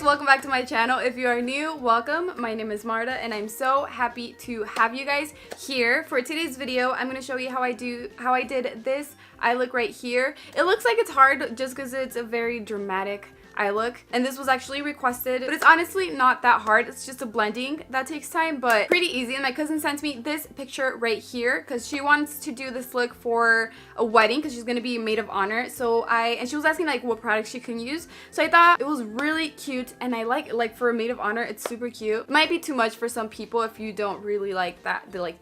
welcome back to my channel. If you are new, welcome. My name is Marta and I'm so happy to have you guys here. For today's video, I'm going to show you how I did this eye look right here. It looks like it's hard just because it's a very dramatic eye look, and this was actually requested, but it's honestly not that hard. It's just a blending that takes time, but pretty easy. And my cousin sent me this picture right here because she wants to do this look for a wedding because she's going to be maid of honor. And she was asking like what products she can use, so I thought it was really cute, and I like for a maid of honor, it's super cute. It might be too much for some people if you don't really like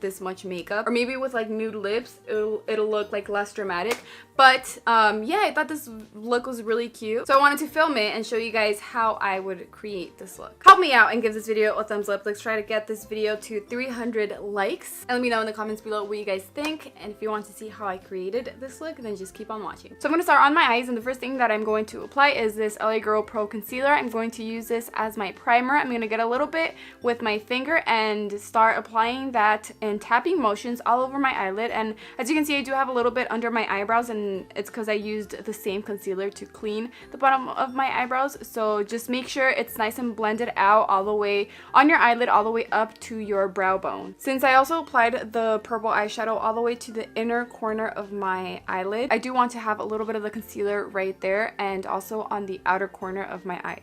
this much makeup, or maybe with like nude lips it'll look like less dramatic. But yeah, I thought this look was really cute, so I wanted to film it and show you guys how I would create this look. Help me out and give this video a thumbs up. Let's try to get this video to 300 likes, and let me know in the comments below what you guys think. And if you want to see how I created this look, then just keep on watching. So I'm going to start on my eyes, and the first thing that I'm going to apply is this LA Girl Pro Concealer. I'm going to use this as my primer. I'm going to get a little bit with my finger and start applying that in tapping motions all over my eyelid. And as you can see, I do have a little bit under my eyebrows, and it's because I used the same concealer to clean the bottom of my eyebrows. So just make sure it's nice and blended out all the way on your eyelid, all the way up to your brow bone. Since I also applied the purple eyeshadow all the way to the inner corner of my eyelid, I do want to have a little bit of the concealer right there and also on the outer corner of my eye.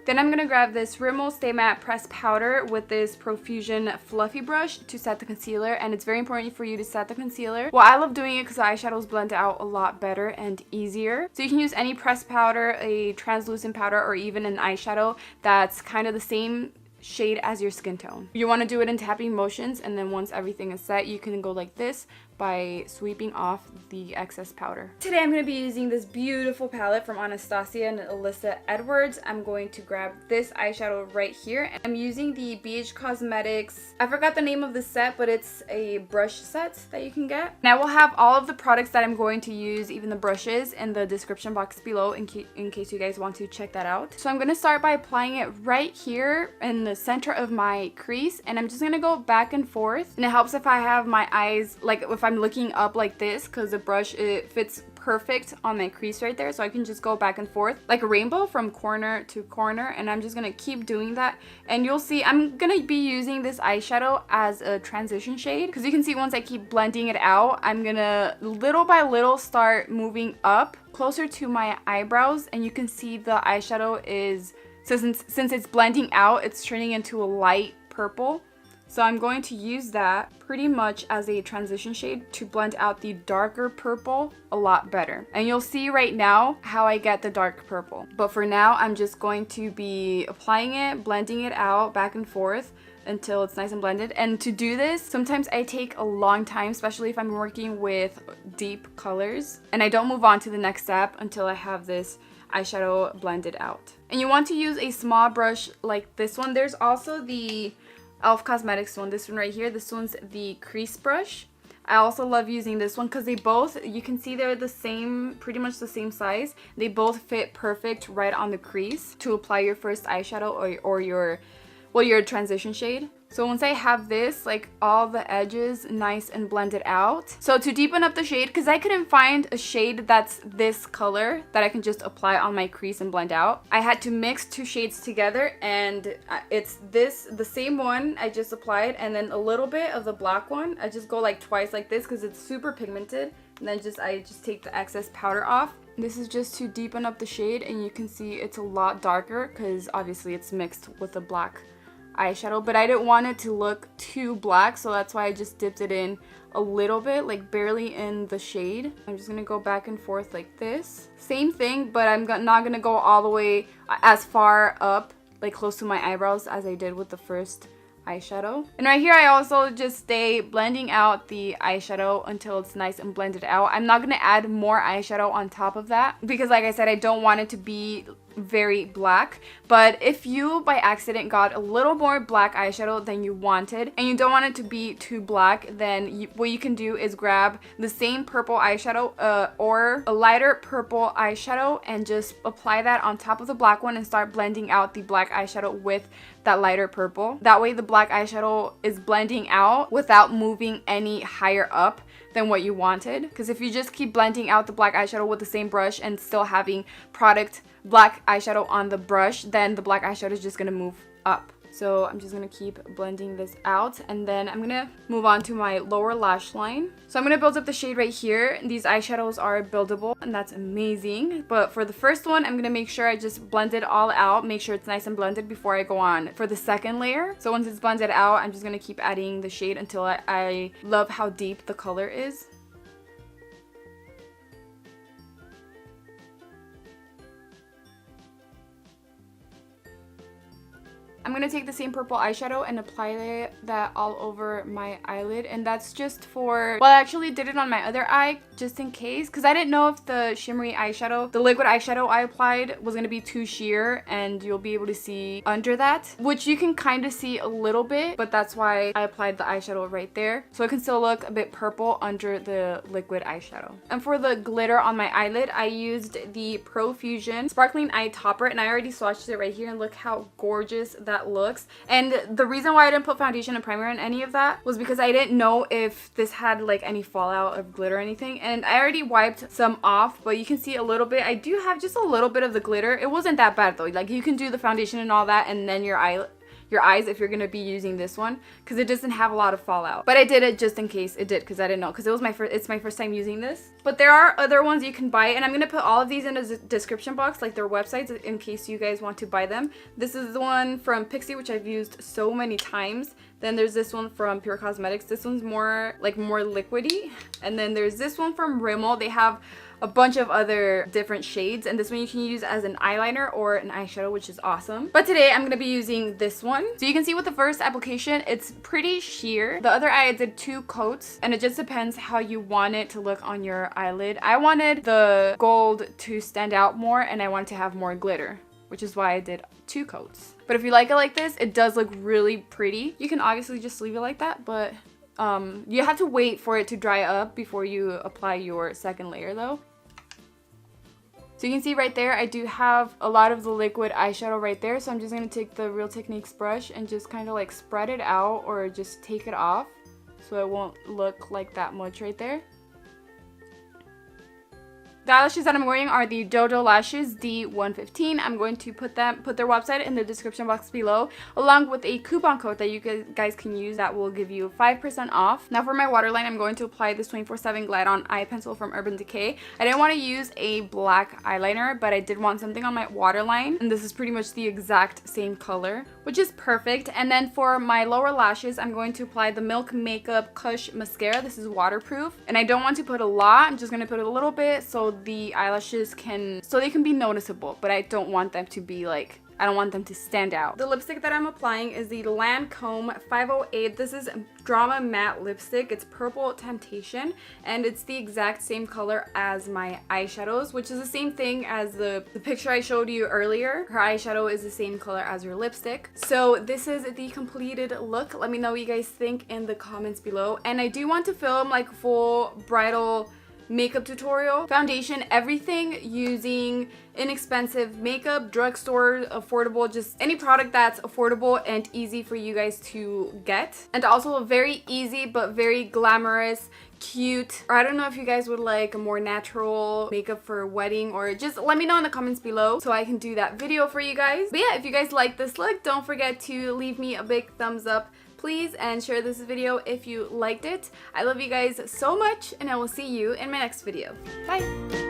Then I'm going to grab this Rimmel Stay Matte pressed powder with this Profusion fluffy brush to set the concealer, and it's very important for you to set the concealer. Well, I love doing it because the eyeshadows blend out a lot better and easier. So you can use any pressed powder, a translucent powder, or even an eyeshadow that's kind of the same shade as your skin tone. You want to do it in tapping motions, and then once everything is set, you can go like this by sweeping off the excess powder. Today I'm going to be using this beautiful palette from Anastasia and Alyssa Edwards. I'm going to grab this eyeshadow right here. I'm using the Beige Cosmetics, I forgot the name of the set, but it's a brush set that you can get. And I will have all of the products that I'm going to use, even the brushes, in the description box below in case you guys want to check that out. So I'm going to start by applying it right here in the center of my crease, and I'm just going to go back and forth. And it helps if I have my eyes, like if I'm looking up like this, because the brush, it fits perfect on my crease right there, so I can just go back and forth like a rainbow from corner to corner. And I'm just gonna keep doing that, and you'll see I'm gonna be using this eyeshadow as a transition shade, because you can see once I keep blending it out, I'm gonna little by little start moving up closer to my eyebrows, and you can see the eyeshadow is, since it's blending out, it's turning into a light purple. So I'm going to use that pretty much as a transition shade to blend out the darker purple a lot better. And you'll see right now how I get the dark purple. But for now, I'm just going to be applying it, blending it out back and forth until it's nice and blended. And to do this, sometimes I take a long time, especially if I'm working with deep colors. And I don't move on to the next step until I have this eyeshadow blended out. And you want to use a small brush like this one. There's also the e.l.f. Cosmetics one, this one right here. This one's the Crease brush. I also love using this one because they both, you can see they're the same, pretty much the same size. They both fit perfect right on the crease to apply your first eyeshadow or your transition shade. So once I have this, like all the edges nice and blended out. So to deepen up the shade, because I couldn't find a shade that's this color that I can just apply on my crease and blend out, I had to mix two shades together, and it's the same one I just applied, and then a little bit of the black one. I just go like twice like this because it's super pigmented, and then I just take the excess powder off. This is just to deepen up the shade, and you can see it's a lot darker because obviously it's mixed with the black eyeshadow, but I didn't want it to look too black, so that's why I just dipped it in a little bit, like barely in the shade. I'm just gonna go back and forth like this. Same thing, but I'm not gonna go all the way as far up, like close to my eyebrows, as I did with the first eyeshadow. And right here I also just stay blending out the eyeshadow until it's nice and blended out. I'm not gonna add more eyeshadow on top of that because, like I said, I don't want it to be very black. But if you by accident got a little more black eyeshadow than you wanted and you don't want it to be too black, then what you can do is grab the same purple eyeshadow or a lighter purple eyeshadow and just apply that on top of the black one and start blending out the black eyeshadow with that lighter purple. That way the black eyeshadow is blending out without moving any higher up than what you wanted. Because if you just keep blending out the black eyeshadow with the same brush and still having product black eyeshadow on the brush, then the black eyeshadow is just going to move up. So I'm just going to keep blending this out, and then I'm going to move on to my lower lash line. So I'm going to build up the shade right here. These eyeshadows are buildable, and that's amazing. But for the first one, I'm going to make sure I just blend it all out, make sure it's nice and blended before I go on for the second layer. So once it's blended out, I'm just going to keep adding the shade until I love how deep the color is. I'm going to take the same purple eyeshadow and apply that all over my eyelid, and that's just for, well, I actually did it on my other eye just in case, because I didn't know if the shimmery eyeshadow, the liquid eyeshadow I applied was going to be too sheer and you'll be able to see under that, which you can kind of see a little bit, but that's why I applied the eyeshadow right there, so it can still look a bit purple under the liquid eyeshadow. And for the glitter on my eyelid, I used the Profusion Sparkling Eye Topper, and I already swatched it right here, and look how gorgeous that looks. And the reason why I didn't put foundation and primer in any of that was because I didn't know if this had like any fallout of glitter or anything, and I already wiped some off, but you can see a little bit. I do have just a little bit of the glitter. It wasn't that bad though. Like, you can do the foundation and all that, and then your eyes if you're gonna be using this one, because it doesn't have a lot of fallout. But I did it just in case it did, because I didn't know, because it's my first time using this. But there are other ones you can buy, and I'm gonna put all of these in the description box, like their websites, in case you guys want to buy them. This is the one from Pixie, which I've used so many times. Then there's this one from Pure Cosmetics. This one's more liquidy. And then there's this one from Rimmel. They have a bunch of other different shades, and this one you can use as an eyeliner or an eyeshadow, which is awesome. But today I'm going to be using this one. So you can see with the first application, it's pretty sheer. The other eye I did 2 coats, and it just depends how you want it to look on your eyelid. I wanted the gold to stand out more, and I wanted to have more glitter, which is why I did 2 coats. But if you like it like this, it does look really pretty. You can obviously just leave it like that, but you have to wait for it to dry up before you apply your second layer though. So you can see right there, I do have a lot of the liquid eyeshadow right there. So I'm just going to take the Real Techniques brush and just kind of like spread it out, or just take it off so it won't look like that much right there. The eyelashes that I'm wearing are the Dodo Lashes D115. I'm going to put their website in the description box below, along with a coupon code that you guys can use that will give you 5% off. Now for my waterline, I'm going to apply this 24/7 Glide On Eye Pencil from Urban Decay. I didn't want to use a black eyeliner, but I did want something on my waterline, and this is pretty much the exact same color, which is perfect. And then for my lower lashes, I'm going to apply the Milk Makeup Kush Mascara. This is waterproof, and I don't want to put a lot. I'm just going to put a little bit so the eyelashes can be noticeable, but I don't want them to be like, I don't want them to stand out. The lipstick that I'm applying is the Lancome 508. This is Drama Matte lipstick. It's Purple Temptation, and it's the exact same color as my eyeshadows, which is the same thing as the picture I showed you earlier. Her eyeshadow is the same color as her lipstick. So this is the completed look. Let me know what you guys think in the comments below. And I do want to film like full bridal makeup tutorial, foundation, everything, using inexpensive makeup, drugstore, affordable, just any product that's affordable and easy for you guys to get. And also very easy but very glamorous, cute, or I don't know if you guys would like a more natural makeup for a wedding, or just let me know in the comments below so I can do that video for you guys. But yeah, if you guys like this look, don't forget to leave me a big thumbs up please, and share this video if you liked it. I love you guys so much, and I will see you in my next video. Bye!